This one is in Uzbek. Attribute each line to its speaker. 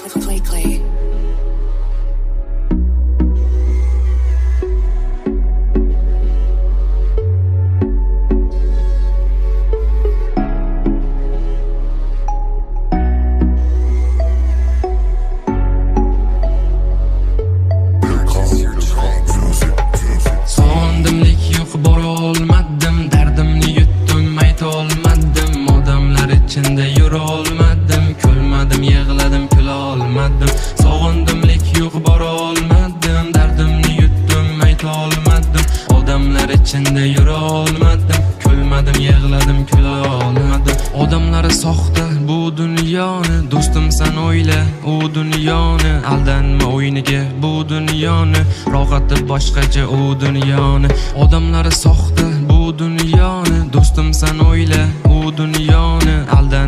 Speaker 1: Clay.
Speaker 2: Sondimlik yo'q, bora olmadim, dardimni yutdim, ayta olmadim, odamlar ichida yura olmadim, kulmadim, yig'ladim, kula olmadim. Sog'indimlik yo'q, bora olmadim, dardimni yutdim, ayta olmadim, odamlar ichida yura olmadim, kulmadim, yig'ladim, kula olmadim. Odamlari soxta bu dunyoni, do'stim sen o'yla u dunyoni, aldanma o'yiniga bu dunyoni, ro'g'ati boshqacha u dunyoni. Odamlari soxta bu dunyoni, do'stim sen o'yla u dunyoni,